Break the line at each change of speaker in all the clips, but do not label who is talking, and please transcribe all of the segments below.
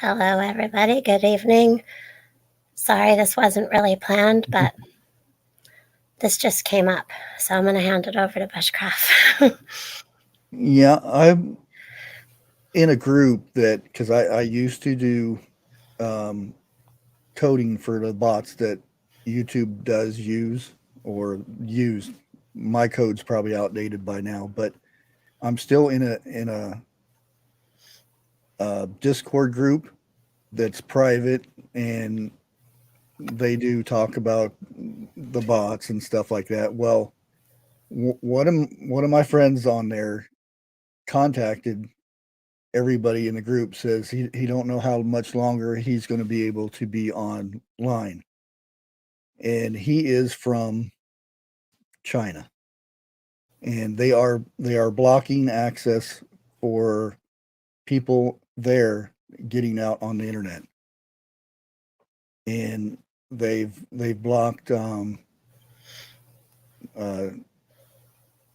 Hello, everybody. Good evening. Sorry, this wasn't really planned, but this just came up. So I'm going to hand it over to Bushcraft.
Yeah, I'm in a group that because I used to do um, coding for the bots that YouTube does use or use. My code's probably outdated by now, but I'm still in a Discord group that's private, and they do talk about the bots and stuff like that. Well, one of my friends on there contacted everybody in the group, says he don't know how much longer he's going to be able to be online, and he is from China, and they are blocking access for people there getting out on the internet, and they've blocked uh,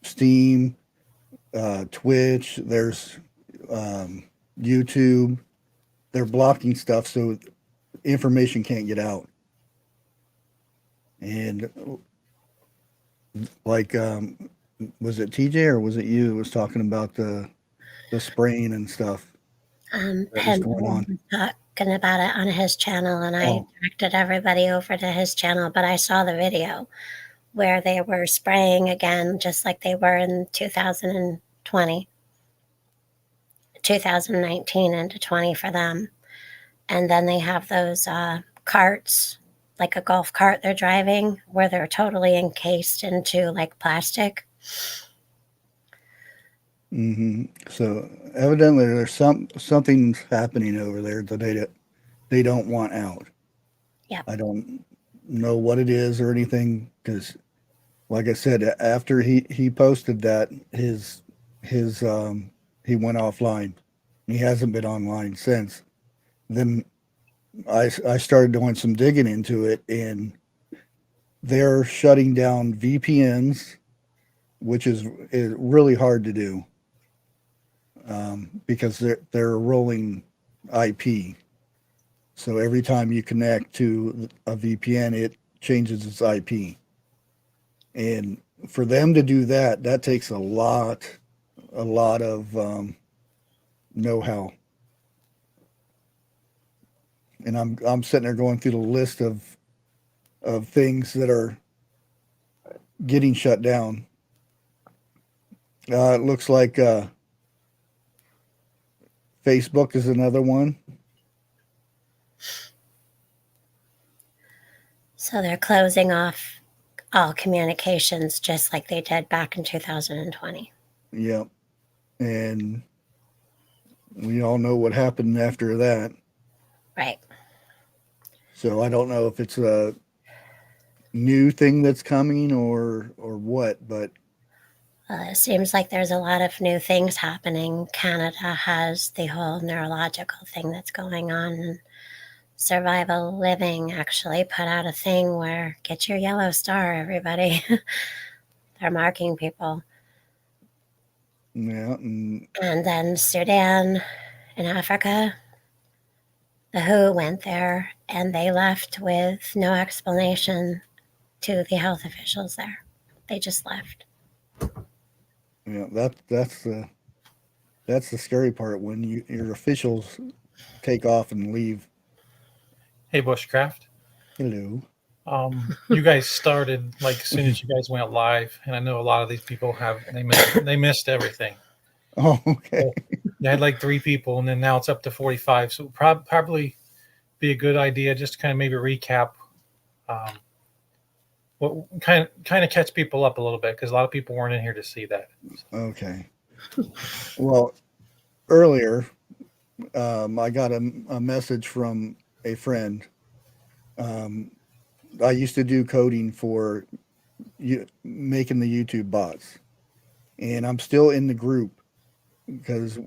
Steam, Twitch. There's um, YouTube. They're blocking stuff so information can't get out. And like, was it TJ or was it you who was talking about the spraying and stuff that was
Pen
going on?
was talking about it on his channel, and I
Oh,
directed everybody over to his channel, but I saw the video where they were spraying again, just like they were in 2020, 2019 into 20 for them. And then they have those carts, like a golf cart they're driving, where they're totally encased into like plastic.
so evidently there's something's happening over there that they don't want out.
Yep.
I don't know what it is or anything because, like I said, after he posted that his he went offline. He hasn't been online since. Then I started doing some digging into it, and they're shutting down VPNs, which is really hard to do because they're rolling IP. So every time you connect to a VPN, it changes its IP, and for them to do that, that takes a lot of know-how. And I'm sitting there going through the list of things that are getting shut down. It looks like Facebook is another one.
So they're closing off all communications just like they did back in 2020.
Yep. And we all know what happened after that.
Right.
So I don't know if it's a new thing that's coming or what, but
It seems like there's a lot of new things happening. Canada has the whole neurological thing that's going on. And Survival Living actually put out a thing where get your yellow star, everybody. They're marking people.
yeah,
And then Sudan in Africa, the WHO went there and they left with no explanation to the health officials there. They just left.
yeah, that's the scary part when your officials take off and leave.
Hey, Bushcraft.
Hello.
You guys started like as soon as you guys went live, and I know a lot of these people have they missed everything.
Oh, okay.
So they had like 3 people, and then now it's up to 45. So probably be a good idea just to kind of maybe recap um, what kind of catch people up a little bit because a lot of people weren't in here to see that.
Okay. Well, earlier, I got a message from a friend. Um, I used to do coding for making the YouTube bots, and I'm still in the group because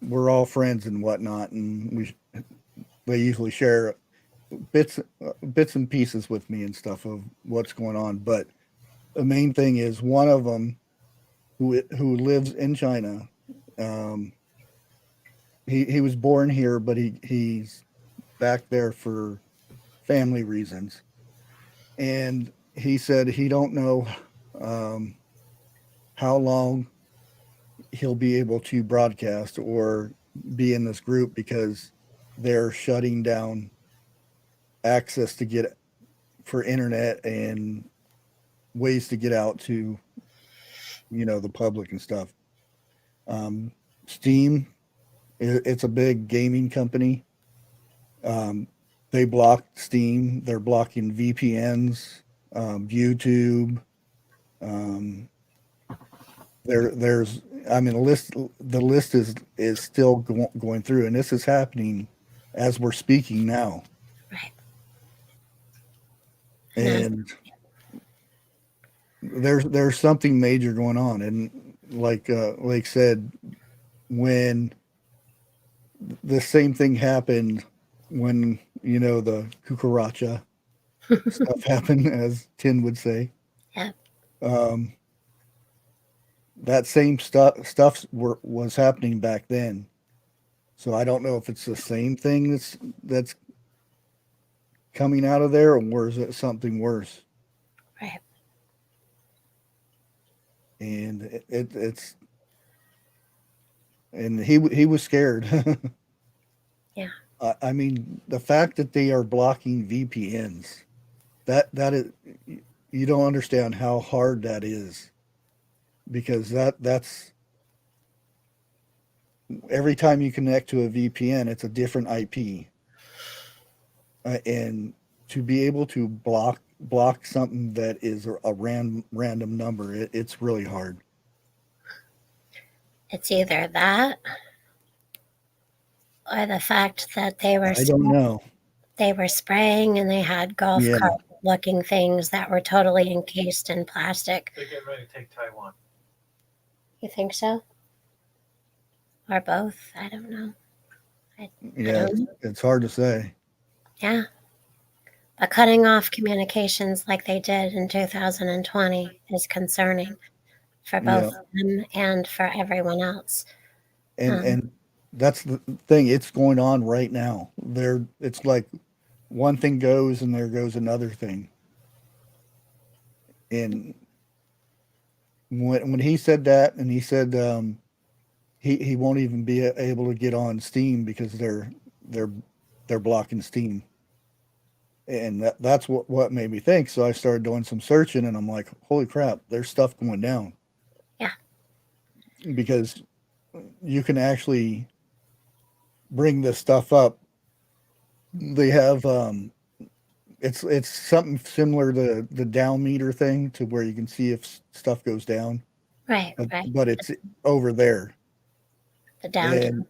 we're all friends and whatnot, and they usually share bits and pieces with me and stuff of what's going on. But the main thing is one of them who lives in China. Um, he was born here, but he's back there for family reasons. And he said he don't know um, how long he'll be able to broadcast or be in this group because they're shutting down access to get for internet and ways to get out to the public and stuff. Um, Steam, it's a big gaming company. Um, they block Steam. They're blocking VPNs, YouTube. Um, there's, I mean, the list is still going through, and this is happening as we're speaking now.
Right.
And there's something major going on, and like said, when the same thing happened when the cucaracha stuff happened, as Tin would say.
Yeah.
Um, that same was happening back then. So I don't know if it's the same thing that's coming out of there, or is it something worse?
Right.
And it's and he was scared.
Yeah.
I mean, the fact that they are blocking VPNs, that is, you don't understand how hard that is, because that's every time you connect to a VPN, it's a different IP, and to be able to block something that is a random number, it's really hard.
It's either that or the fact that they were
I don't know.
spraying and they had golf
Yeah.
cart looking things that were totally encased in plastic.
They're getting ready to take Taiwan.
You think so? Or both? I don't know.
Yeah, it's hard to say.
Yeah. But cutting off communications like they did in 2020 is concerning for both them and for everyone else.
And that's the thing. It's going on right now. It's like one thing goes and there goes another thing. And when he said that, and he said he won't even be able to get on Steam because they're blocking Steam. And that's what made me think. So I started doing some searching, and I'm like, holy crap, there's stuff going down.
Yeah.
Because you can actually bring this stuff up. They have it's something similar to the down meter thing, to where you can see if stuff goes down.
Right.
But it's over there.
The down.
And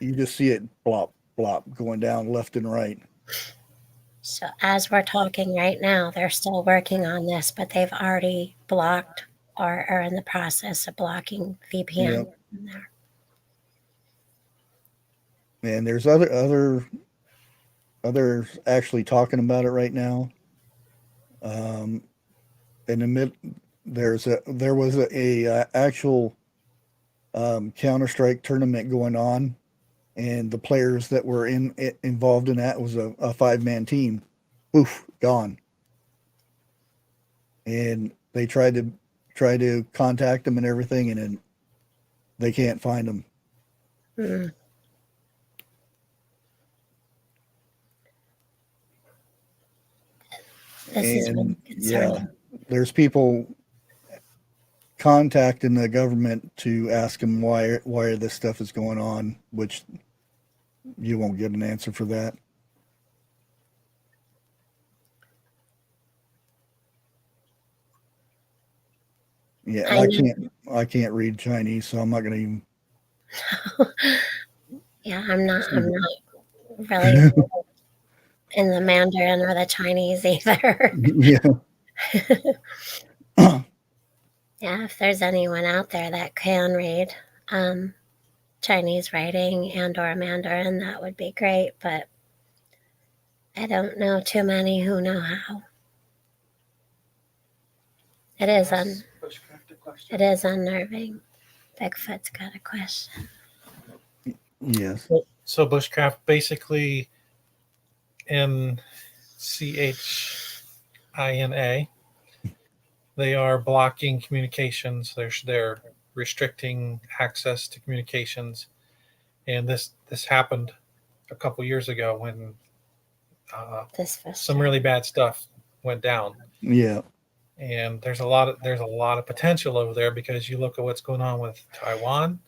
you just see it blop blop going down left and right.
So as we're talking right now, they're still working on this, but they've already blocked or are in the process of blocking VPN.
Yep.
In there.
And there's others actually talking about it right now. In the mid, there was a actual Counter-Strike tournament going on, and the players that were involved in that was a 5-man team. Oof, gone. And they tried to contact them and everything, and then they can't find them.
Mm. This is really concerning.
There's people contacting the government to ask them why this stuff is going on, which you won't get an answer for that. Yeah, I can't read Chinese, so I'm not going to even.
Yeah, I'm not really in the Mandarin or the Chinese either.
Yeah.
Yeah, if there's anyone out there that can read Chinese writing and or Mandarin, that would be great, but I don't know too many who know how. It is unnerving. Bigfoot's got a question.
Yes.
So Bushcraft basically NCHINA, they are blocking communications. They're restricting access to communications, and this happened a couple years ago when some really bad stuff went down.
Yeah.
And there's a lot of potential over there, because you look at what's going on with Taiwan,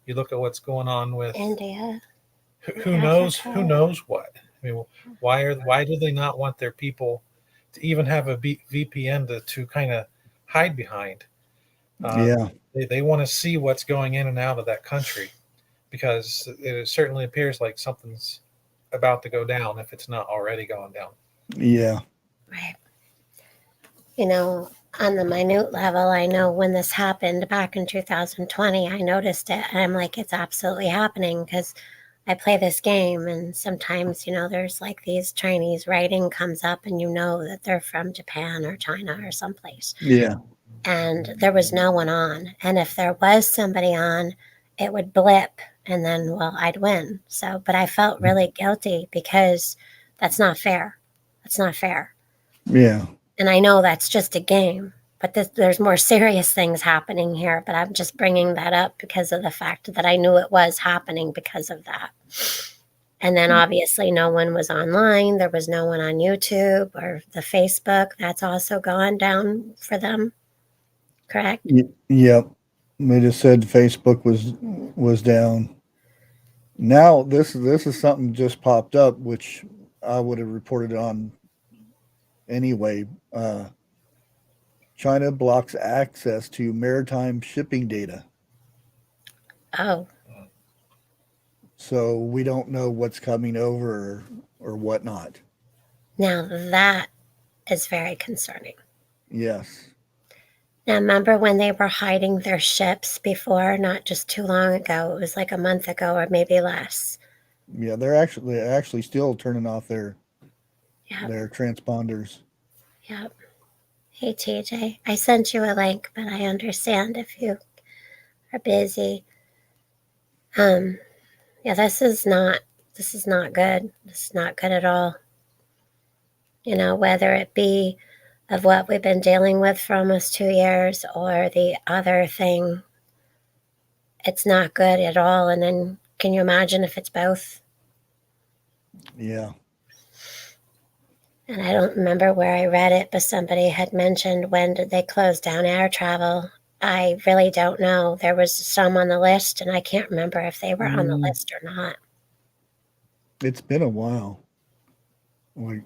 you look at what's going on with
India.
who knows what. I mean, why do they not want their people to even have a VPN to kind of hide behind?
Yeah.
They want to see what's going in and out of that country, because it certainly appears like something's about to go down if it's not already gone down.
Yeah.
Right. You know, on the minute level, I know when this happened back in 2020, I noticed it, and I'm like, it's absolutely happening, because I play this game, and sometimes, you know, there's like these Chinese writing comes up, and you know that they're from Japan or China or someplace.
Yeah.
And there was no one on. And if there was somebody on, it would blip, and then, well, I'd win. So, but I felt really guilty, because that's not fair. That's not fair.
Yeah.
And I know that's just a game, but there's more serious things happening here. But I'm just bringing that up because of the fact that I knew it was happening because of that. And then obviously no one was online. There was no one on YouTube or the Facebook. That's also gone down for them. Correct?
Yep. They just said Facebook was down. Now this is something just popped up, which I would have reported on anyway. China blocks access to maritime shipping data.
Oh,
So we don't know what's coming over or whatnot.
now that is very concerning.
Yes.
Now, remember when they were hiding their ships before? Not just too long ago. It was like a month ago or maybe less.
Yeah, they're actually still turning off their
Yep.
transponders.
Yep. Hey, TJ, I sent you a link, but I understand if you are busy. Yeah, this is not good. This is not good at all. You know, whether it be of what we've been dealing with for almost 2 years or the other thing, it's not good at all. And then can you imagine if it's both?
Yeah.
And I don't remember where I read it, but somebody had mentioned, when did they close down air travel? I really don't know. There was some on the list, and I can't remember if they were on the list or not.
It's been a while. Like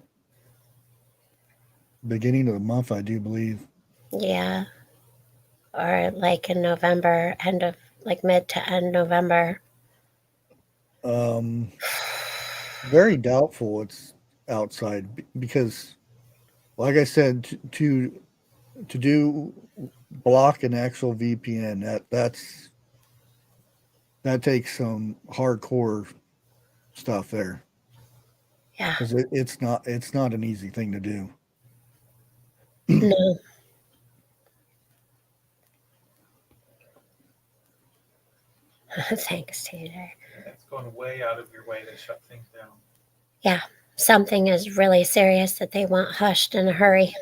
beginning of the month, I do believe.
Yeah. Or like in November, end of like mid to end November.
Very doubtful it's outside because, like I said, to do block an actual VPN that takes some hardcore stuff there
Yeah.
because it's not an easy thing to do.
No. Thanks, TJ.
It's going way out of your way to shut things down.
Yeah. Something is really serious that they want hushed in a hurry.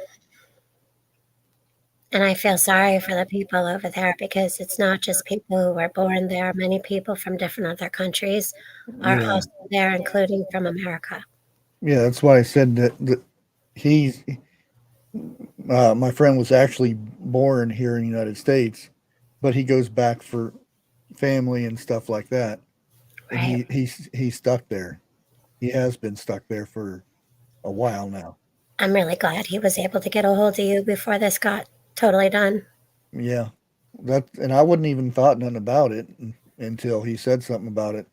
And I feel sorry for the people over there, because it's not just people who were born there. Many people from different other countries are
Yeah,
also there, including from America.
yeah, that's why I said that he's my friend was actually born here in the United States, but he goes back for family and stuff like that, and
Right.
he's stuck there. He has been stuck there for a while now.
I'm really glad he was able to get a hold of you before this got totally done.
Yeah, and I wouldn't even thought nothing about it until he said something about it.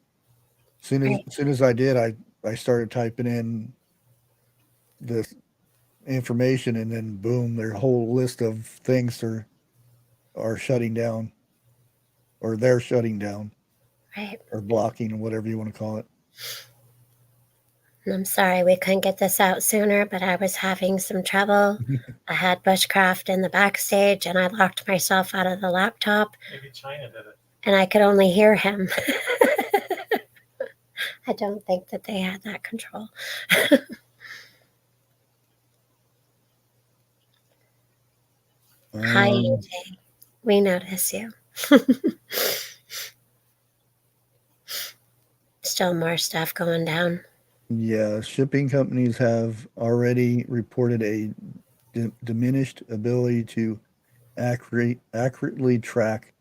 Right.
Soon as I did, I started typing in this information, and then boom, their whole list of things are shutting down, or they're shutting down,
Right.
or blocking, or whatever you want to call it.
And I'm sorry we couldn't get this out sooner, but I was having some trouble. I had Bushcraft in the backstage, and I locked myself out of the laptop.
Maybe China did it.
And I could only hear him. I don't think that they had that control. Hi,
Um,
AJ. We notice you. Still more stuff going down.
yeah, shipping companies have already reported a diminished ability to accurately track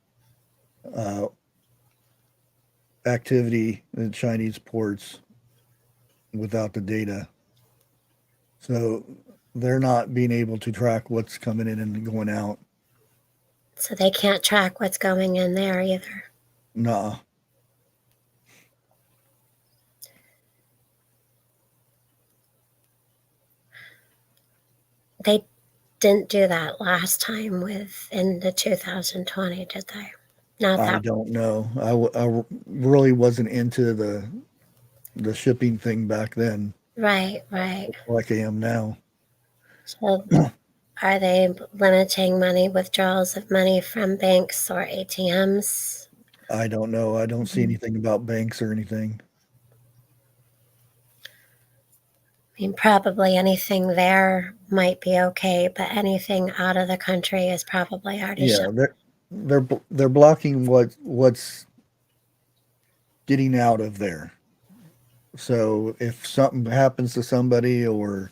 uh, activity in Chinese ports without the data. So they're not being able to track what's coming in and going out.
So they can't track what's going in there either.
Nah.
They didn't do that last time with in the 2020, did they? Not
I
that.
don't know. I really wasn't into the shipping thing back then
Right.
like I am now.
So are they limiting money, withdrawals of money from banks or ATMs?
I don't know. I don't see anything about banks or anything.
I mean, probably anything there might be okay, but anything out of the country is probably already shut.
Yeah, they're blocking what's getting out of there. So if something happens to somebody or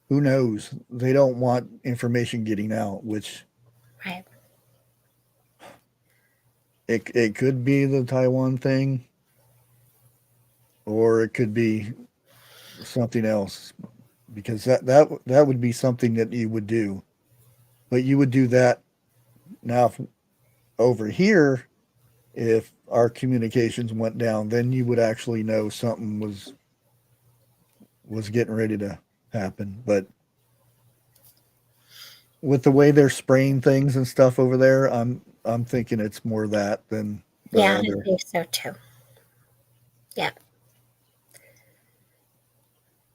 who knows, they don't want information getting out, which
Right.
it could be the Taiwan thing or it could be something else because that would be something that you would do. But you would do that now over here if our communications went down, then you would actually know something was getting ready to happen. But with the way they're spraying things and stuff over there, I'm thinking it's more that than the
Yeah, I
other.
think so too. Yeah,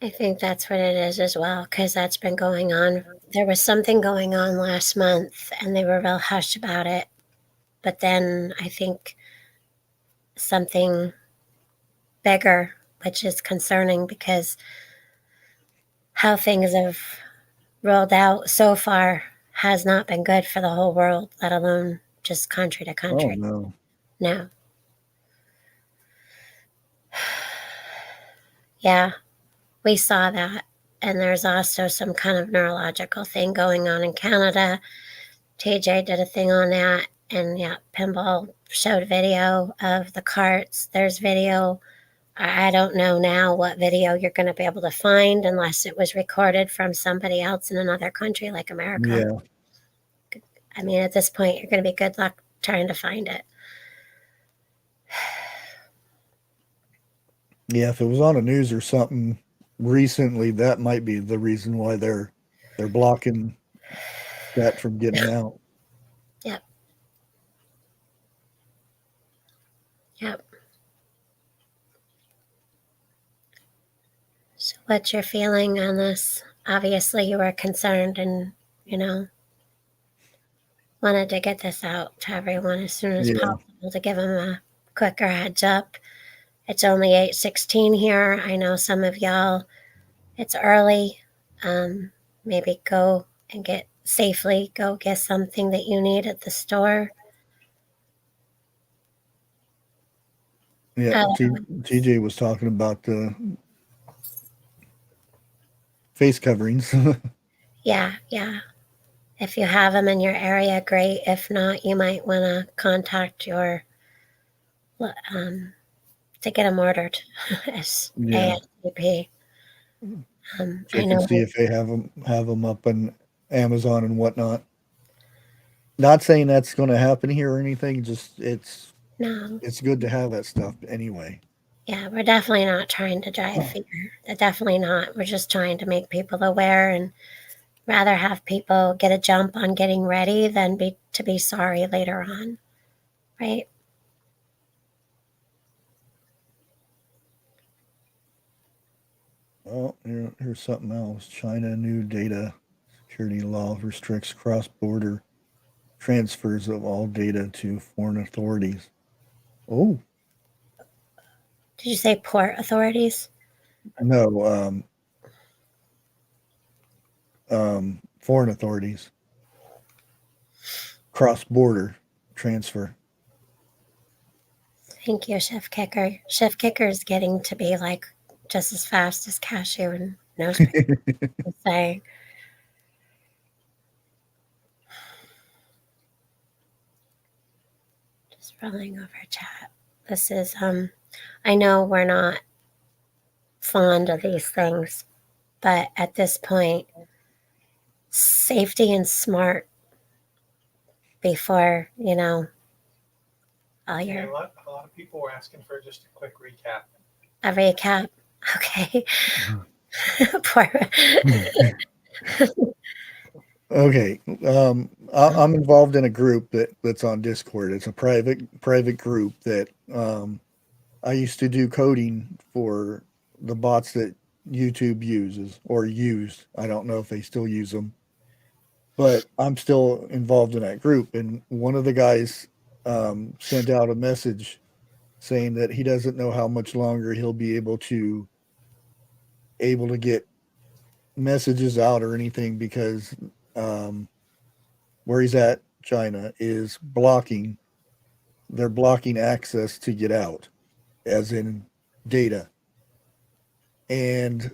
I think that's what it is as well, because that's been going on. There was something going on last month, and they were real hush about it. But then I think something bigger, which is concerning because how things have rolled out so far has not been good for the whole world, let alone just country to
Oh
country.
no.
No. Yeah, we saw that. And there's also some kind of neurological thing going on in Canada. TJ did a thing on that. And yeah, Pinball showed video of the carts. There's video. I don't know now what video you're going to be able to find unless it was recorded from somebody else in another country like America.
Yeah.
I mean, at this point, you're going to be good luck trying to find it.
Yeah, if it was on the news or something recently, that might be the reason why they're blocking that from getting out.
Yep. Yep. So, what's your feeling on this? Obviously, you were concerned and, you know, wanted to get this out to everyone as soon as
Yeah.
possible to give them a quicker heads up. It's only 8:16 here. I know some of y'all, it's early. Maybe go and go get something that you need at the store.
Yeah.
Otherwise,
TJ was talking about the face coverings.
yeah. If you have them in your area, great. If not, you might want to contact your to get them ordered as
Yeah.
ASAP. I
Check and
know.
see if they have them up on Amazon and whatnot. Not saying that's going to happen here or anything. Just
No,
it's good to have that stuff anyway.
yeah, we're definitely not trying to drive fear. Definitely not. We're just trying to make people aware and rather have people get a jump on getting ready than be sorry later on, right?
Oh, here's something else. China new data security law restricts cross-border transfers of all data to foreign authorities. Oh,
Did you say port authorities?
No, foreign authorities, cross-border transfer.
Thank you, Chef Kicker. Chef Kicker is getting to be like just as fast as cashew and nose picker. Saying. Just rolling over chat. This is I know we're not fond of these things, but at this point, safety and smart before, all
Yeah,
your
a lot of people were asking for just a quick recap.
a recap. Okay. Poor.
Okay. I'm involved in a group that's on Discord. It's a private group that I used to do coding for the bots that YouTube uses or used. I don't know if they still use them, but I'm still involved in that group. And one of the guys sent out a message saying that he doesn't know how much longer he'll be able to get messages out or anything because where he's at, China, is blocking. They're blocking access to get out, as in data. And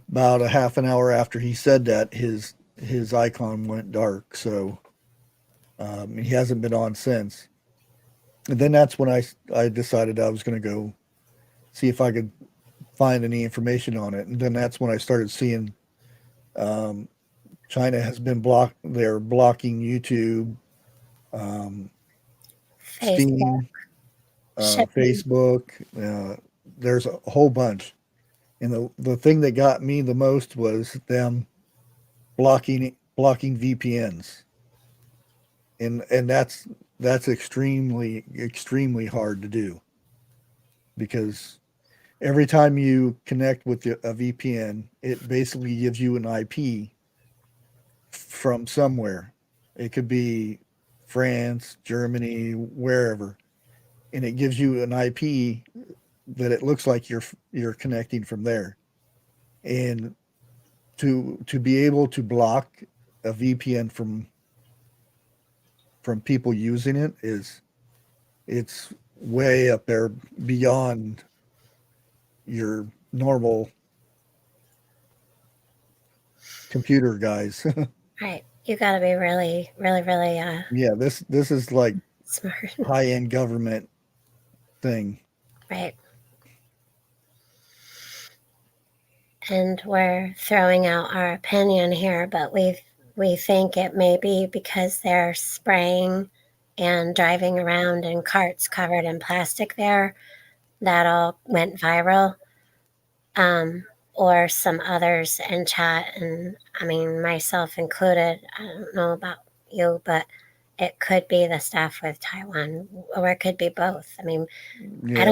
about a half an hour after he said that, his icon went dark. So he hasn't been on since. And then that's when I decided I was going to go see if I could find any information on it. And then that's when I started seeing China has been blocked. They're blocking YouTube,
Facebook,
Steam,
shipping.
Facebook. There's a whole bunch. And the thing that got me the most was them blocking VPNs. And that's extremely hard to do because every time you connect with a VPN, it basically gives you an IP from somewhere. It could be France, Germany, wherever, and it gives you an IP that it looks like you're connecting from there. And to be able to block a VPN from people using it it's way up there beyond your normal computer guys.
Right. You got to be really, really, really
Yeah, this is like
smart.
high end government thing.
Right. And we're throwing out our opinion here, but we think it may be because they're spraying and driving around in carts covered in plastic there that all went viral. Or some others in chat, and I mean myself included. I don't know about you, but it could be the stuff with Taiwan, or it could be both. I mean,
Yeah,
I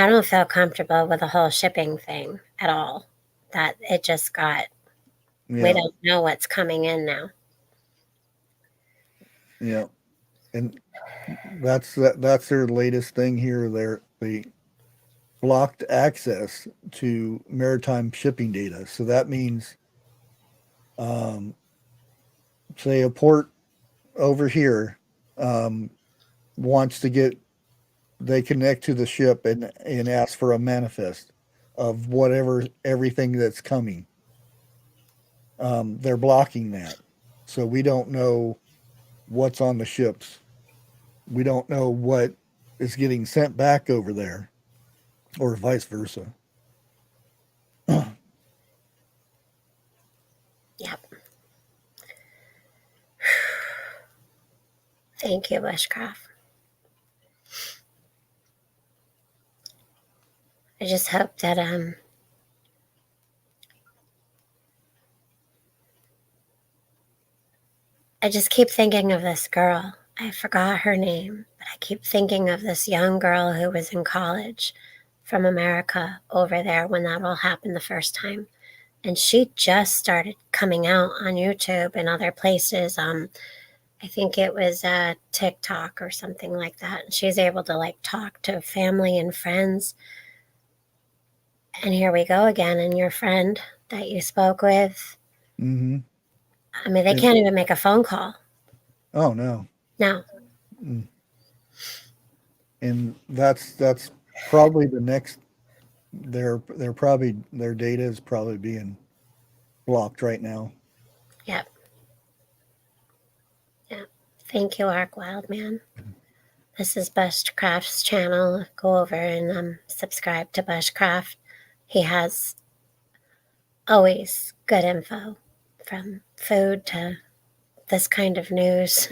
don't feel comfortable with the whole shipping thing at all. That it just got. We
yeah,
don't know what's coming in now.
yeah. And that's their latest thing here. They blocked access to maritime shipping data. So that means, um, say a port over here um, wants to get, they connect to the ship and ask for a manifest of whatever everything that's coming. They're blocking that, so we don't know what's on the ships. We don't know what is getting sent back over there, or vice versa.
Yep. Thank you, Bushcraft. I just hope that I just keep thinking of this girl. I forgot her name, but I keep thinking of this young girl who was in college from America over there when that all happened the first time. And she just started coming out on YouTube and other places. I think it was TikTok or something like that. And she's able to like talk to family and friends. And here we go again. And your friend that you spoke with,
Mm-hmm.
I mean, they can't even make a phone call.
Oh no.
No.
And that's probably the next. They're probably their data is probably being blocked right now.
Yep. Yep. Thank you, Ark Wildman. This is Bushcraft's channel. Go over and subscribe to Bushcraft. He has always good info, from food to this kind of news.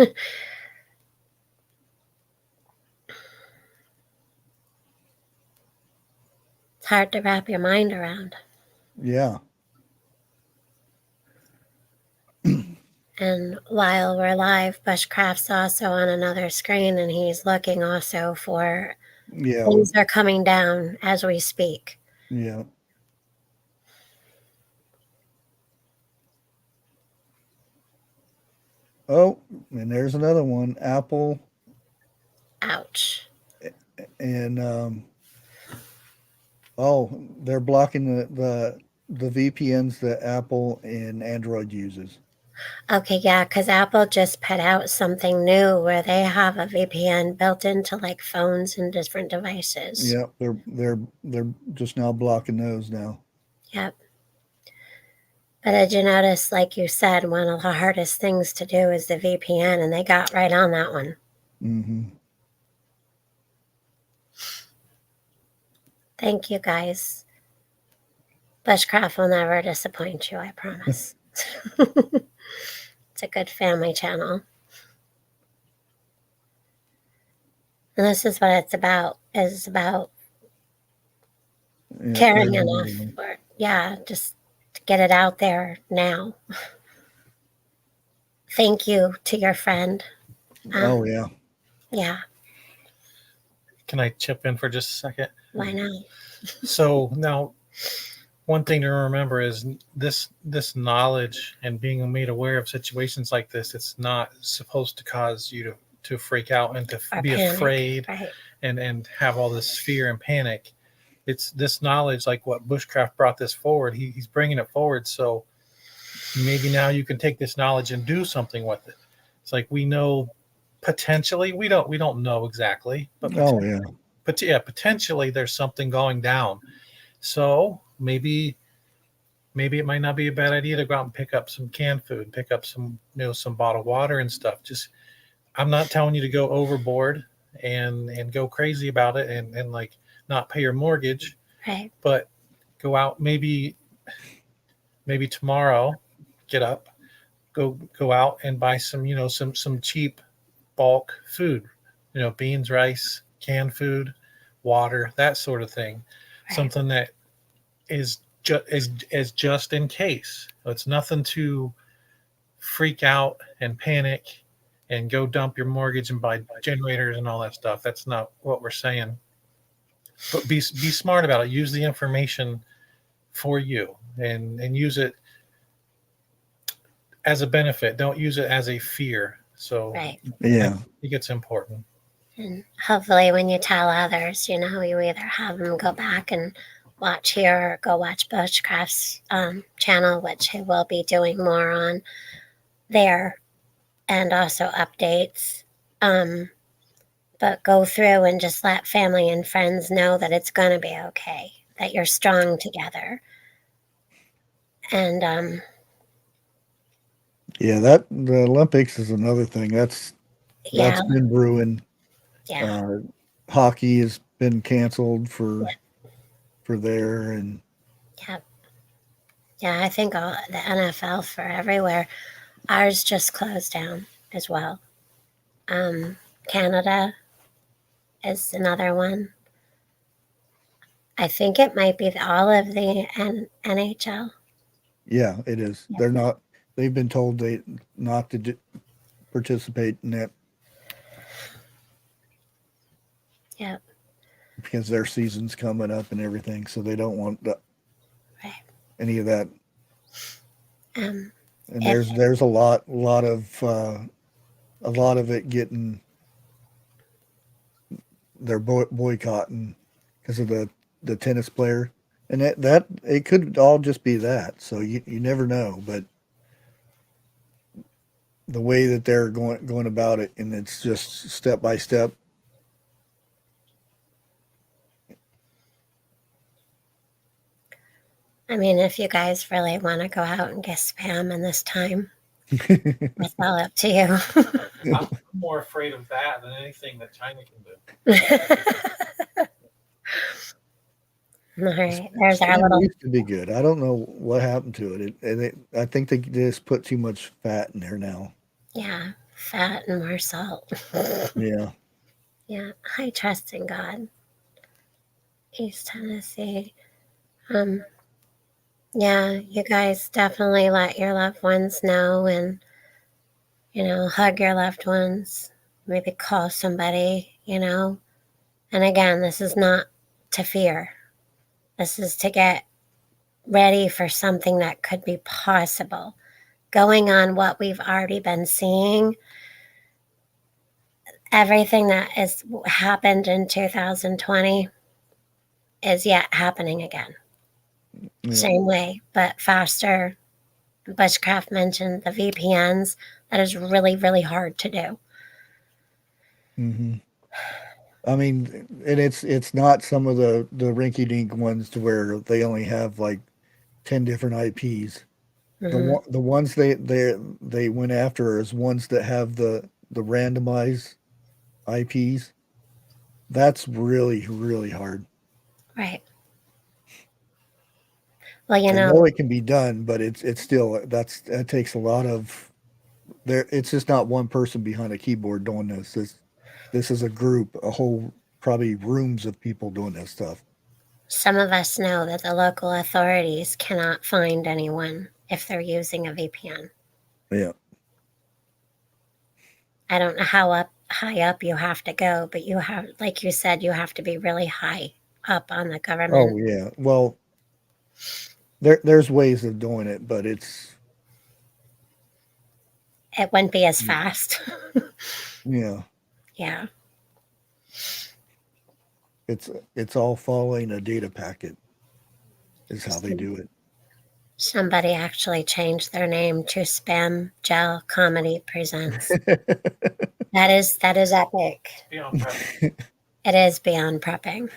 It's hard to wrap your mind around.
Yeah.
And while we're live, Bushcraft's also on another screen, and he's looking also for
Yeah.
things are coming down as we speak.
Yeah. Oh, and there's another one. Apple
Ouch.
and they're blocking the VPNs that Apple and Android uses.
Okay, yeah, because Apple just put out something new where they have a VPN built into like phones and different devices.
Yeah, they're just now blocking those now.
Yep. But did you notice, like you said, one of the hardest things to do is the VPN, and they got right on that one.
Mm-hmm.
Thank you, guys. Bushcraft will never disappoint you, I promise. It's a good family channel. And this is what it's about, is about caring enough for, just to get it out there now. Thank you to your friend.
Oh yeah.
Yeah.
Can I chip in for just a second?
Why not?
So now, one thing to remember is this knowledge and being made aware of situations like this, it's not supposed to cause you to freak out and to be
panic,
afraid,
right,
and have all this fear and panic. It's this knowledge, like what Bushcraft brought this forward. He's bringing it forward, so maybe now you can take this knowledge and do something with it. It's like, we know potentially, we don't know exactly, but potentially there's something going down. So maybe it might not be a bad idea to go out and pick up some canned food, pick up some some bottled water and stuff. Just, I'm not telling you to go overboard and go crazy about it and like not pay your mortgage,
right,
but go out, maybe tomorrow, get up, go out and buy some some cheap bulk food, beans, rice, canned food, water, that sort of thing.
right.
Something that is just in case. It's nothing to freak out and panic and go dump your mortgage and buy generators and all that stuff. That's not what we're saying. But be smart about it. Use the information for you and use it as a benefit. Don't use it as a fear. So
Right.
Yeah.
I think it's important.
And hopefully when you tell others, you either have them go back and watch here or go watch Bushcraft's channel, which he will be doing more on there, and also updates. But go through and just let family and friends know that it's going to be okay, that you're strong together. And
Yeah, that the Olympics is another thing. That's been brewing.
yeah,
Hockey has been canceled for there, and
yeah, I think all the NFL for everywhere. Ours just closed down as well. Canada is another one. I think it might be all of the NHL.
yeah, it is. They're not. They've been told they not to participate in it.
Yep.
Because their season's coming up and everything, so they don't want any of that. And there's a lot of a lot of it getting they're boycotting because of the tennis player, and that it could all just be that. So you never know, but the way that they're going about it, and it's just step by step.
I mean, if you guys really want to go out and get spam in this time, it's all up to you.
I'm more afraid of that than anything that China can do.
All right, there's our
Spam
little.
used to be good. I don't know what happened to it. I think they just put too much fat in there now.
Yeah, fat and more salt.
Yeah.
Yeah, I trust in God. East Tennessee. Um, yeah, you guys definitely let your loved ones know and, hug your loved ones. Maybe call somebody. And again, this is not to fear. This is to get ready for something that could be possible. Going on what we've already been seeing, everything that has happened in 2020 is yet happening again.
Yeah.
Same way, but faster. Bushcraft mentioned the VPNs. That is really, really hard to do.
Hmm. I mean, and it's not some of the rinky dink ones to where they only have like 10 different IPs.
Mm-hmm.
The ones they went after is ones that have the randomized IPs. That's really hard.
Right. Well,
I know it can be done, but it's still that takes a lot of there. It's just not one person behind a keyboard doing this. This is a group, a whole probably rooms of people doing this stuff.
some of us know that the local authorities cannot find anyone if they're using a VPN.
Yeah.
I don't know high up you have to go, but you have, like you said, you have to be really high up on the
Oh
government.
yeah. Well, there's ways of doing it, but
It wouldn't be as fast.
yeah,
Yeah.
it's all following a data packet is how they do it.
Somebody actually changed their name to Spam Gel Comedy Presents. That is epic.
Beyond prep.
It is beyond prepping.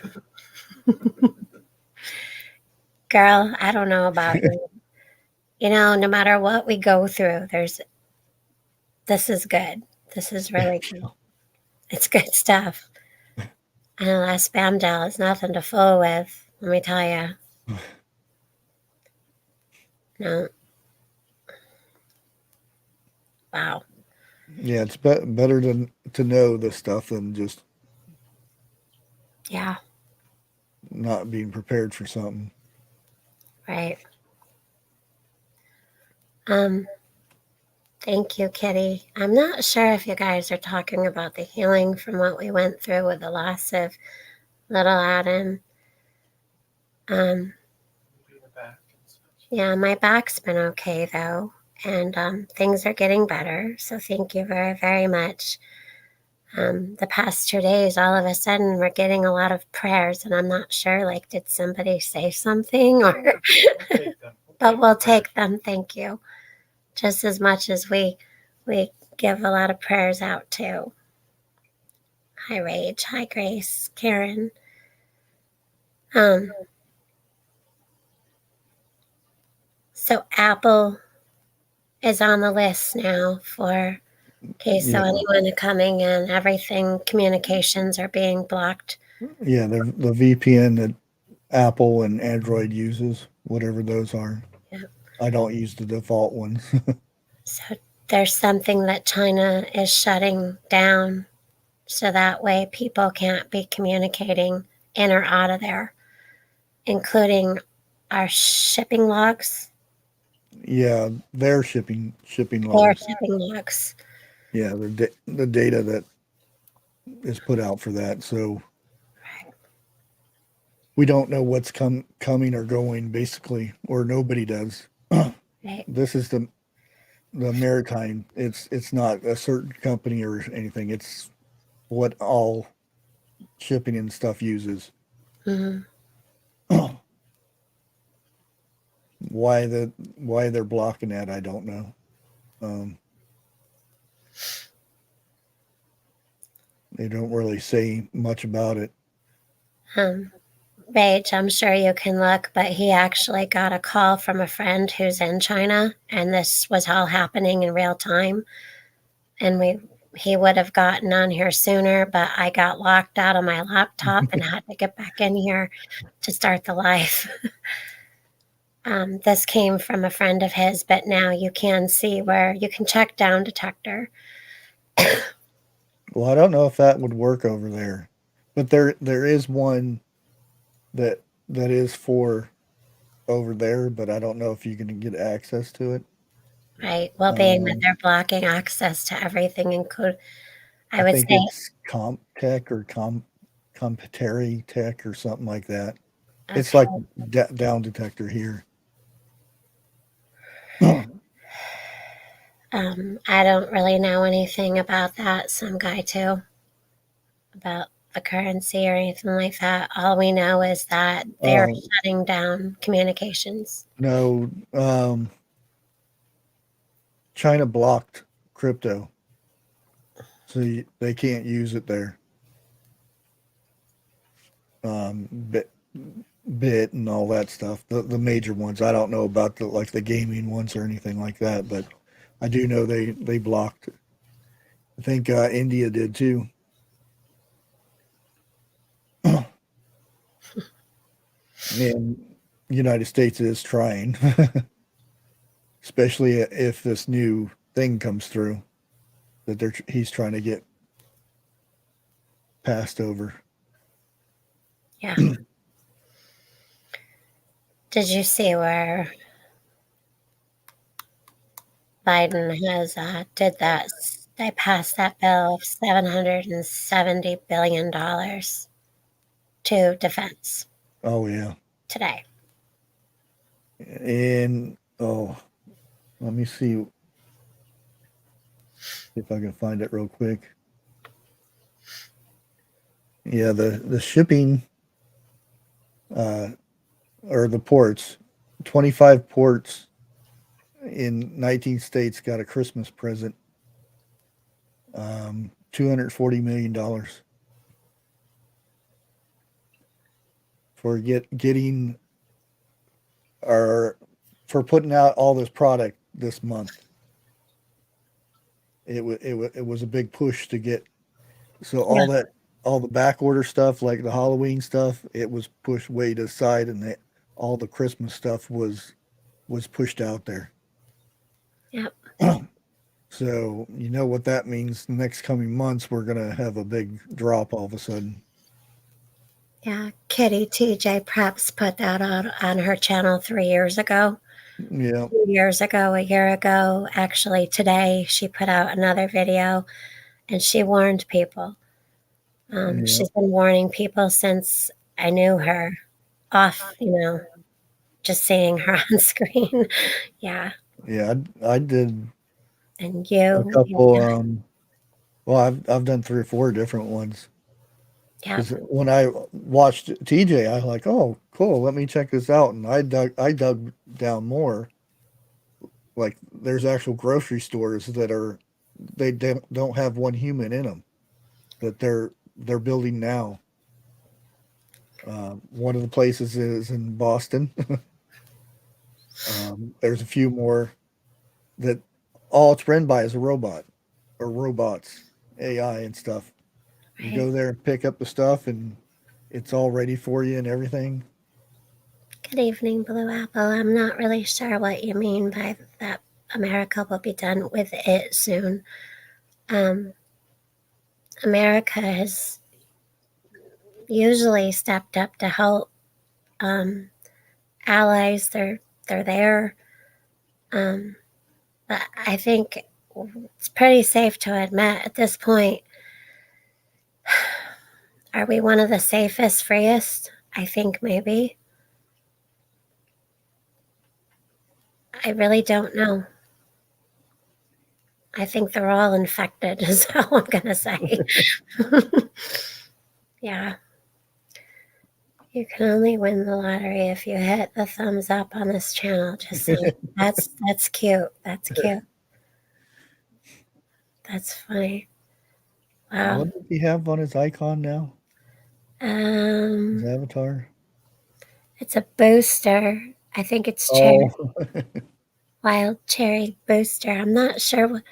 Girl, I don't know about you. No matter what we go through, this is good. This is really good. It's good stuff. And that spam gel is nothing to fool with, let me tell you. No. Wow.
Yeah, it's better to know this stuff than just
Yeah.
not being prepared for something.
Right. Thank you, Kitty. I'm not sure if you guys are talking about the healing from what we went through with the loss of little Adam. Yeah, my back's been okay though, and things are getting better. So thank you very, very much. The past 2 days, all of a sudden, we're getting a lot of prayers, and I'm not sure. Like, did somebody say something, or? But we'll take them. Thank you. Just as much as we give a lot of prayers out too. Hi, Rage. Hi, Grace. Karen. So Apple is on the list now for case so
Yeah.
anyone coming in, everything communications are being blocked.
Yeah, the VPN that Apple and Android uses, whatever those are.
Yeah.
I don't use the default ones.
So there's something that China is shutting down so that way people can't be communicating in or out of there, including our shipping logs.
Yeah, their shipping
Their
logs.
shipping logs.
Yeah, the data that is put out for that. So we don't know what's coming or going, basically, or nobody does.
Right.
This is the maritime. It's not a certain company or anything. It's what all shipping and stuff uses.
Mhm.
Why they're blocking that, I don't know. Um, they don't really say much about it.
Um, Rach, I'm sure you can look, but he actually got a call from a friend who's in China, and this was all happening in real time. And he would have gotten on here sooner, but I got locked out of my laptop and had to get back in here to start the live. This came from a friend of his, but now you can see where you can check down detector.
Well, I don't know if that would work over there, but there is one that that is for over there, but I don't know if you can get access to it.
Right. Well, being that
Um,
they're blocking access to everything, include, I
I
would
think
say,
it's CompTech or Competary Tech or something like that. It's
okay.
like down detector here. Oh,
I don't really know anything about that. Some guy too, about the currency or anything like that. All we know is that they're shutting down communications.
no, China blocked crypto, so they can't use it there. Bit bit and all that stuff. The major ones. I don't know about the like the gaming ones or anything like that, but I do know they blocked. I think India did too. And United States is trying, especially if this new thing comes through that he's trying to get passed over.
Yeah. Did you see where Biden has did that? They passed that bill of $770 billion to defense
Oh yeah,
today.
and oh, let me see if I can find it real quick. Yeah, the shipping uh, or the ports, 25 ports in 19 states got a Christmas present, $240 million for getting our for putting out all this product this month. It was a big push to get so
Yeah.
all the back order stuff like the Halloween stuff it was pushed way to the side and all the Christmas stuff was pushed out there.
Yep.
So you know what that means. The next coming months, we're gonna have a big drop all of a sudden.
Yeah. Kitty TJ Preps put that on her channel 3 years ago.
Yeah,
2 years ago, a year ago, actually today, she put out another video and she warned people.
yeah,
She's been warning people since I knew her off, just seeing her on screen. Yeah.
yeah. I did
And
a
you,
couple. Well, I've done 3 or 4 different ones
yeah,
because when I watched TJ, I was like, oh, cool. Let me check this out, and I dug down more. Like, there's actual grocery stores that are they don't have one human in them that they're building now. One of the places is in Boston. There's a few more that all it's run by is a robot or robots, AI and stuff. You
right.
go there and pick up the stuff, and it's all ready for you and everything.
Good evening, Blue Apple. I'm not really sure what you mean by that. America will be done with it soon. Um, America has usually stepped up to help um, allies. They're there. Um, but I think it's pretty safe to admit at this point, are we one of the safest, freest? I think maybe. I really don't know. I think they're all infected, is all I'm going to say. Yeah. You can only win the lottery if you hit the thumbs up on this channel. Just saying. That's cute. That's cute. That's funny. Wow.
What does he have on his icon now? His avatar?
It's a booster. I think it's
Oh,
wild cherry booster. I'm not sure what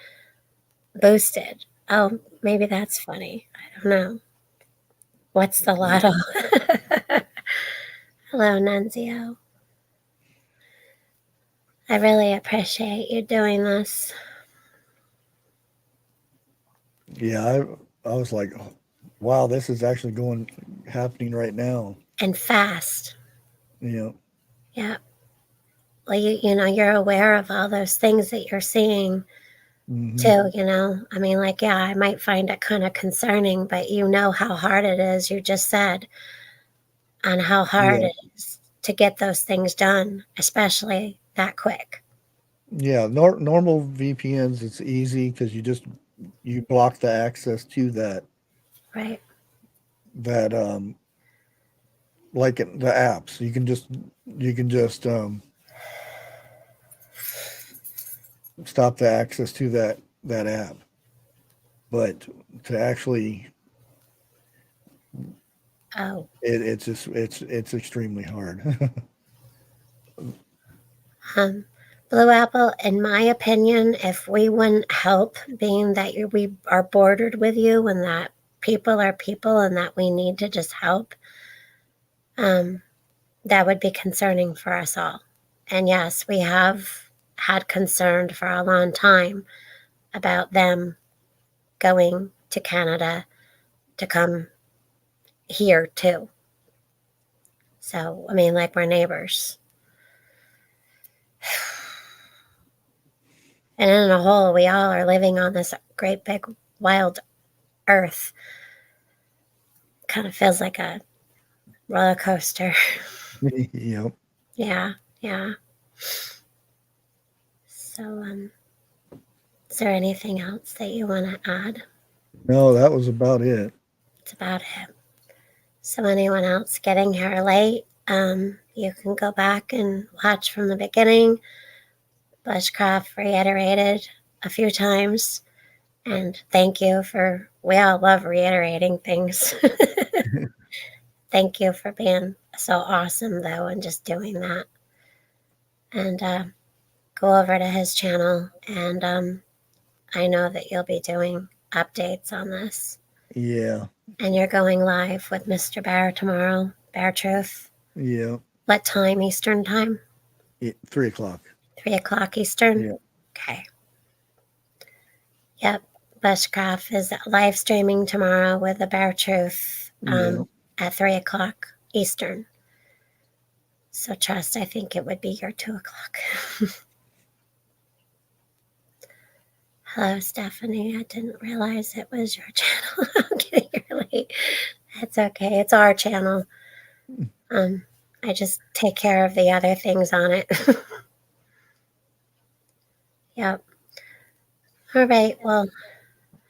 boosted. Oh, maybe that's funny. I don't know. What's the lotto? Hello, Nunzio. I really appreciate you doing this.
yeah. I was like, oh, wow, this is actually happening right now.
And fast.
Yeah.
Yeah. Well, you know, you're aware of all those things that you're seeing too, you know. I mean, like, yeah, I might find it kind of concerning, but you know how hard it is, you just said, and how hard
Yeah.
it is to get those things done, especially that quick.
Yeah. Normal VPNs, it's easy because you block the access to
Right.
like the apps. You can just stop the access to that app. But to actually
Oh.
it's just it's extremely hard.
Blue Apple, in my opinion, if we wouldn't help, being that we are bordered with you and that people are people and that we need to just help, that would be concerning for us all. And yes, we have had concern for a long time about them going to Canada to come here too. So, I mean, like, we're neighbors. And in a whole, we all are living on this great big wild earth. Kind of feels like a roller coaster.
Yep.
Yeah, yeah. So, is there anything else that you want to add?
No, that was about it.
It's about it. So, anyone else getting here late, you can go back and watch from the beginning. Bushcraft reiterated a few times, and thank you for. We all love reiterating things. Thank you for being so awesome, though, and just doing that. And go over to his channel, and I know that you'll be doing updates on this.
Yeah.
And you're going live with Mr. Bear tomorrow, Bear Truth.
Yeah.
What time Eastern time?
3 o'clock.
3 o'clock Eastern?
Yeah.
Okay. Yep. Bushcraft is live streaming tomorrow with the Bear Truth at 3 o'clock Eastern. So, Trust, I think it would be your 2 o'clock. Hello, Stephanie. I didn't realize it was your channel. I'm getting here late. That's okay. It's our channel. I just take care of the other things on it. Yep. All right. Well,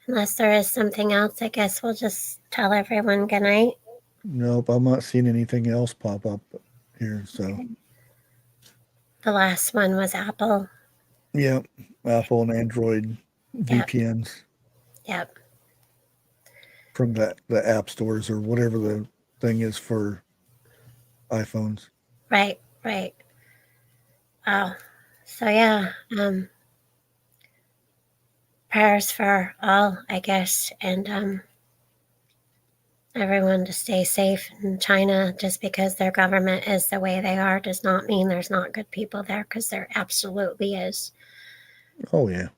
unless there is something else, I guess we'll just tell everyone good night.
Nope, I'm not seeing anything else pop up here. So,
okay. The last one was Apple.
Yep. Apple and Android VPNs.
Yep.
From the app stores or whatever the thing is for iPhones.
Right. Right. Wow. So yeah. Prayers for all, I guess, and everyone to stay safe in China. Just because their government is the way they are does not mean there's not good people there, because there absolutely is.
Oh, yeah.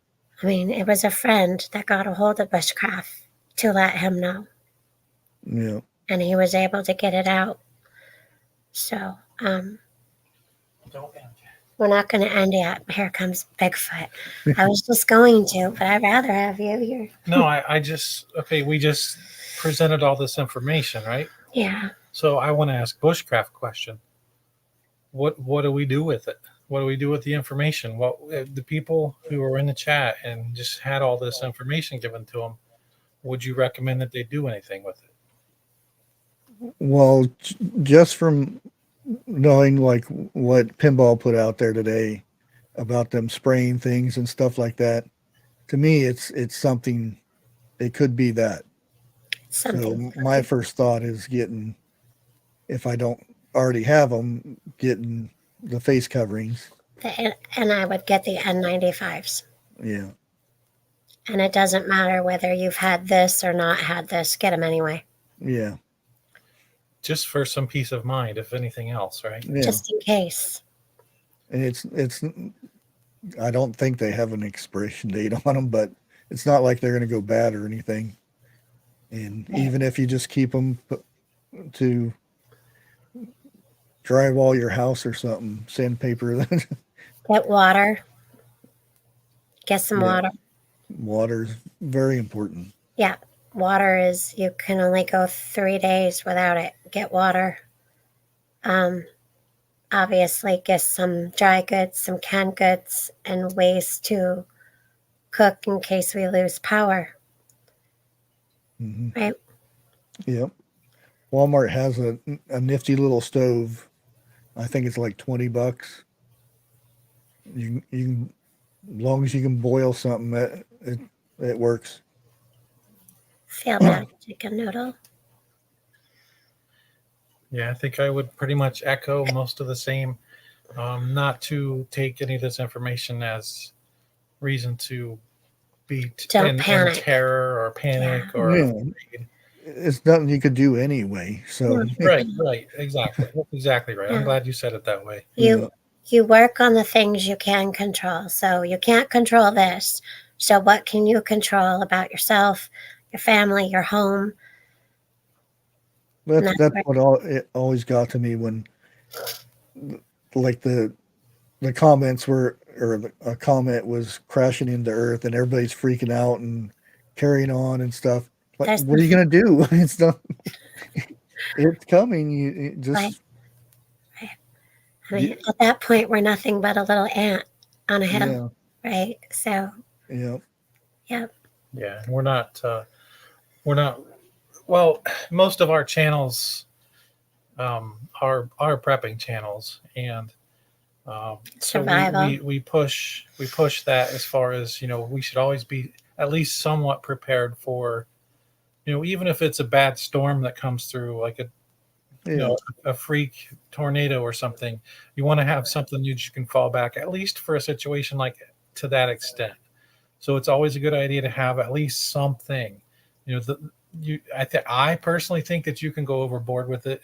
I mean, it was a friend that got a hold of Bushcraft to let him know.
Yeah.
And he was able to get it out. So, we're not going to end yet. Here comes Bigfoot. I was just going to, but I'd rather have you here.
No, we just presented all this information, right?
Yeah.
So I want to ask Bushcraft question. What do we do with it? what do we do with the information? What the people who were in the chat and just had all this information given to them? Would you recommend that they do anything with it?
Well, just from knowing like what Pinball put out there today about them spraying things and stuff like that, to me, it's something. It could be that. So
Something.
my first thought is getting, if I don't already have them, getting the face coverings.
And I would get the N95s.
Yeah.
And it doesn't matter whether you've had this or not had this, get them anyway.
Yeah.
Just for some peace of mind, if anything else, right?
Yeah.
Just in case.
And it's I don't think they have an expiration date on them, but it's not like they're going to go bad or anything. And even if you just keep them to drywall your house or something, sandpaper.
Get water. Get some
Yeah.
water.
Water's very important.
Yeah. Water is, you can only go 3 days without it. Get water. Obviously, get some dry goods, some canned goods, and ways to cook in case we lose power.
Mm-hmm.
Right?
Yep. Walmart has a nifty little stove. I think it's like $20. You can, as long as you can boil something, it works.
Feel that chicken noodle.
Yeah, I think I would pretty much echo most of the same. Not to take any of this information as reason to be in terror or panic or afraid.
It's nothing you could do anyway. So
right, exactly right. I'm glad you said it that way.
You work on the things you can control. So you can't control this. So what can you control about yourself, your family, your home?
That's what it always got to me when, like the comments were, or a comment was crashing into Earth, and everybody's freaking out and carrying on and stuff. Like, what are you gonna do? It's not. It's coming. You just.
Right. I mean, at that point, we're nothing but a little ant on a hill, right? So.
Yeah.
Yep.
Yeah, we're not. Well, most of our channels are prepping channels, and
survival.
So we push that as far as, we should always be at least somewhat prepared for, even if it's a bad storm that comes through, like a freak tornado or something. You want to have something you can fall back, at least for a situation like to that extent. So it's always a good idea to have at least something. I personally think that you can go overboard with it.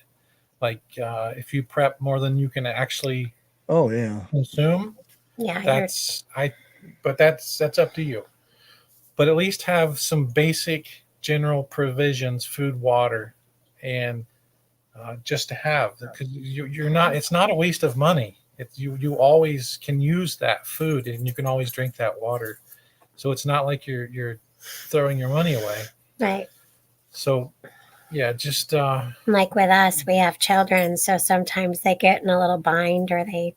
Like if you prep more than you can actually consume.
Yeah,
but that's up to you. But at least have some basic general provisions, food, water, and just to have, because you're not. It's not a waste of money. You always can use that food, and you can always drink that water. So it's not like you're throwing your money away.
Right.
So, yeah, just
like with us, we have children, so sometimes they get in a little bind or they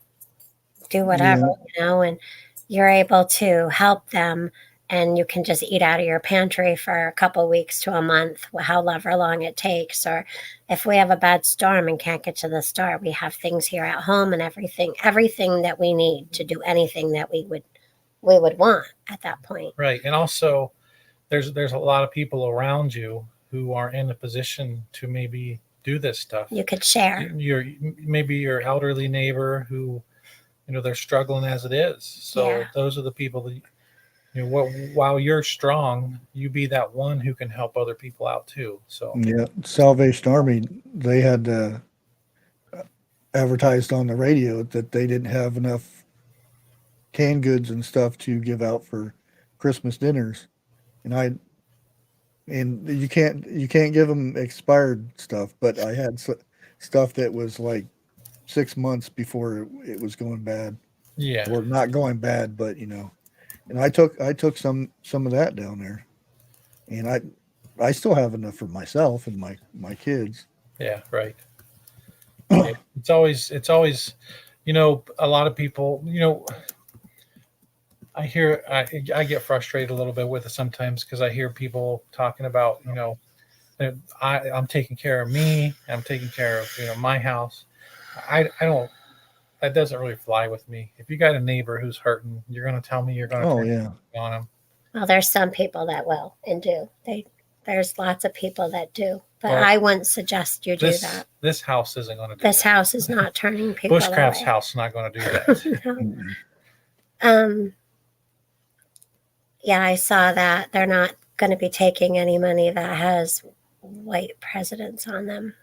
do whatever, and you're able to help them, and you can just eat out of your pantry for a couple weeks to a month, however long it takes. Or if we have a bad storm and can't get to the store, we have things here at home and everything that we need to do anything that we would want at that point.
Right. And also there's a lot of people around you who are in a position to maybe do this stuff.
You could share.
Maybe your elderly neighbor who, they're struggling as it is. So those are the people that, while you're strong, you be that one who can help other people out too. So
Salvation Army, they had advertised on the radio that they didn't have enough canned goods and stuff to give out for Christmas dinners, and you can't give them expired stuff, but I had stuff that was like 6 months before it was going bad.
Yeah,
or not going bad, but and I took some of that down there, and I still have enough for myself and my kids.
Yeah, right. It's always, a lot of people, I get frustrated a little bit with it sometimes because I hear people talking about, I'm taking care of me, I'm taking care of, my house. I don't, that doesn't really fly with me. If you got a neighbor who's hurting, you're going to tell me you're going to
Oh
turn
yeah.
on them.
Well, there's some people that will and do. There's lots of people that do, but
Well,
I wouldn't suggest you do that.
This house isn't going to do
This
that.
house is not turning people
Bushcraft's
away.
house is not going to do that.
No.
Mm-mm.
Yeah, I saw that they're not going to be taking any money that has white presidents on them.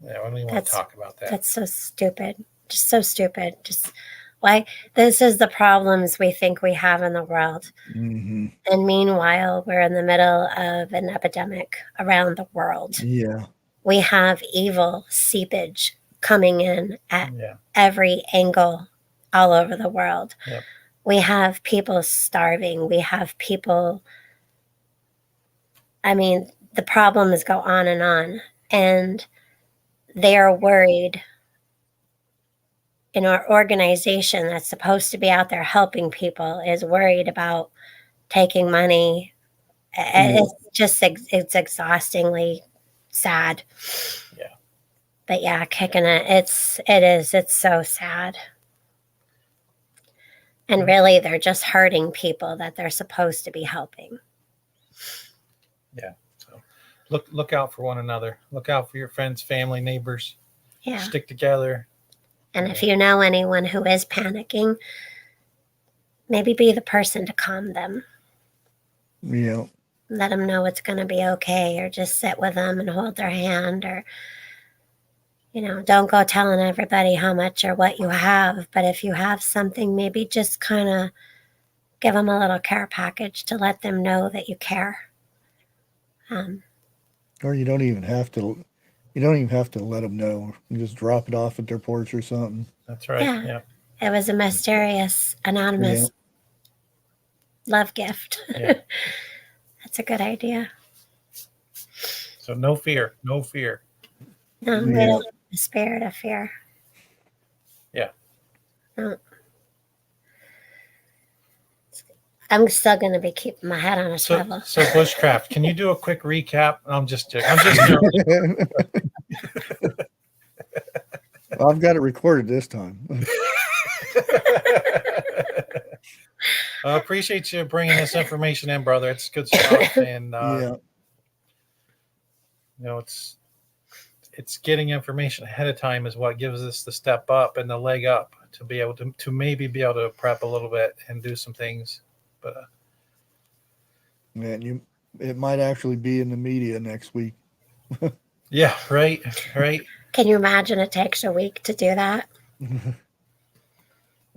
Yeah, we don't even want to talk about that.
That's so stupid. Just so stupid. Just why this is the problems we think we have in the world.
Mm-hmm.
And meanwhile, we're in the middle of an epidemic around the world.
Yeah.
We have evil seepage coming in at every angle all over the world.
Yep.
We have people starving. We have people, the problems go on. And they are worried in our organization that's supposed to be out there helping people is worried about taking money. It's just, it's exhaustingly sad.
Yeah.
But yeah, kicking it. It's so sad. And really, they're just hurting people that they're supposed to be helping.
Yeah. So look out for one another. Look out for your friends, family, neighbors.
Yeah.
Stick together.
And if you know anyone who is panicking, maybe be the person to calm them.
Yeah.
Let them know it's going to be okay, or just sit with them and hold their hand, or don't go telling everybody how much or what you have. But if you have something, maybe just kind of give them a little care package to let them know that you care.
Or you don't even have to. You don't even have to let them know. You just drop it off at their porch or something.
That's right. Yeah.
It was a mysterious, anonymous love gift.
Yeah.
That's a good idea.
So no fear. No fear.
No, we don't have the spirit of fear.
Yeah.
No. I'm still going to be keeping my head on a swivel.
So Bushcraft, can you do a quick recap? I'm just joking.
Well, I've got it recorded this time.
I appreciate you bringing this information in, brother. It's good stuff, and it's getting information ahead of time is what gives us the step up and the leg up to be able to maybe be able to prep a little bit and do some things. But
man, it might actually be in the media next week.
Yeah, right.
Can you imagine it takes a week to do that?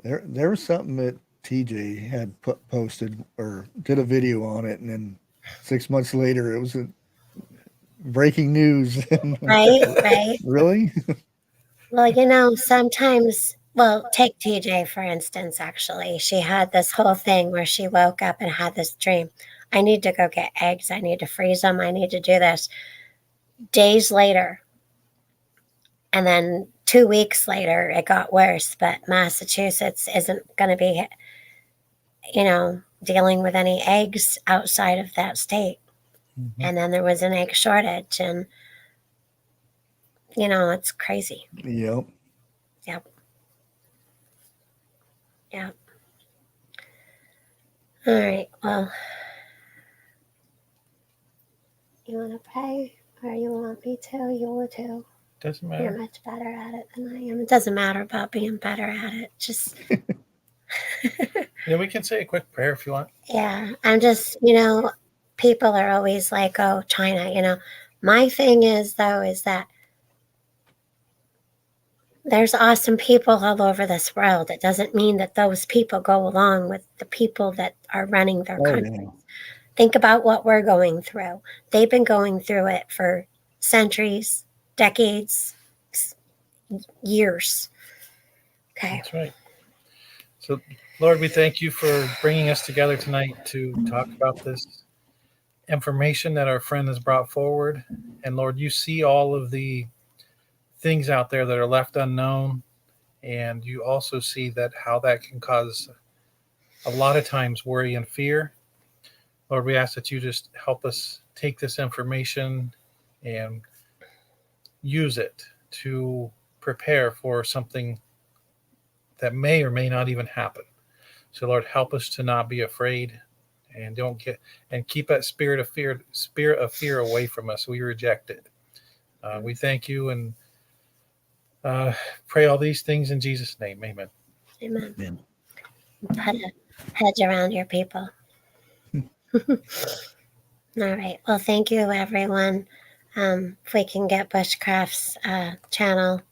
There was something that TJ had posted or did a video on it, and then 6 months later it was breaking news.
Right.
Really?
Well, sometimes, take TJ for instance, actually. She had this whole thing where she woke up and had this dream. I need to go get eggs. I need to freeze them. I need to do this. Days later, and then 2 weeks later, it got worse. But Massachusetts isn't going to be, dealing with any eggs outside of that state. Mm-hmm. And then there was an egg shortage, and it's crazy.
Yep.
All right. Well, you want to pray, or you want me to? You want to?
Doesn't matter.
You're much better at it than I am. It doesn't matter about being better at it. Just.
Yeah, we can say a quick prayer if you want.
Yeah, I'm just, people are always like, oh, China, My thing is, though, is that there's awesome people all over this world. It doesn't mean that those people go along with the people that are running their countries. Yeah. Think about what we're going through. They've been going through it for centuries, decades, years. Okay.
That's right. So, Lord, we thank you for bringing us together tonight to talk about this information that our friend has brought forward. And Lord, you see all of the things out there that are left unknown. And you also see that how that can cause a lot of times worry and fear. Lord, we ask that you just help us take this information and use it to prepare for something that may or may not even happen. So Lord, help us to not be afraid, and keep that spirit of fear away from us. We reject it. We thank you and pray all these things in Jesus' name. Amen.
Amen.
Amen.
Put a hedge around your people. All right. Well, thank you, everyone. If we can get Bushcraft's channel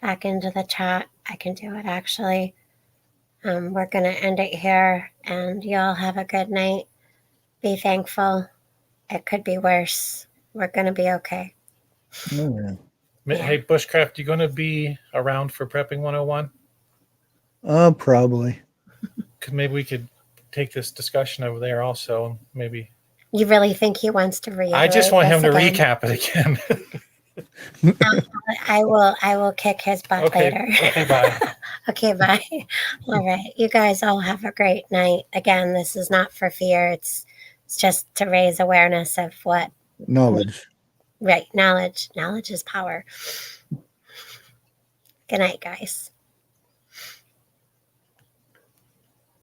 back into the chat, I can do it actually. We're going to end it here, and y'all have a good night. Be thankful. It could be worse. We're going to be okay.
Oh, yeah.
Yeah.
Hey, Bushcraft, you going to be around for Prepping 101?
Probably.
Because maybe we could take this discussion over there also. Maybe
You really think he wants to reiterate?
I just want him to
again?
recap it again.
I will kick his butt
Okay.
later.
Okay, bye.
Okay, bye. All right. You guys all have a great night. Again, this is not for fear. It's just to raise awareness of what
Knowledge.
right knowledge. Knowledge is power. Good night, guys.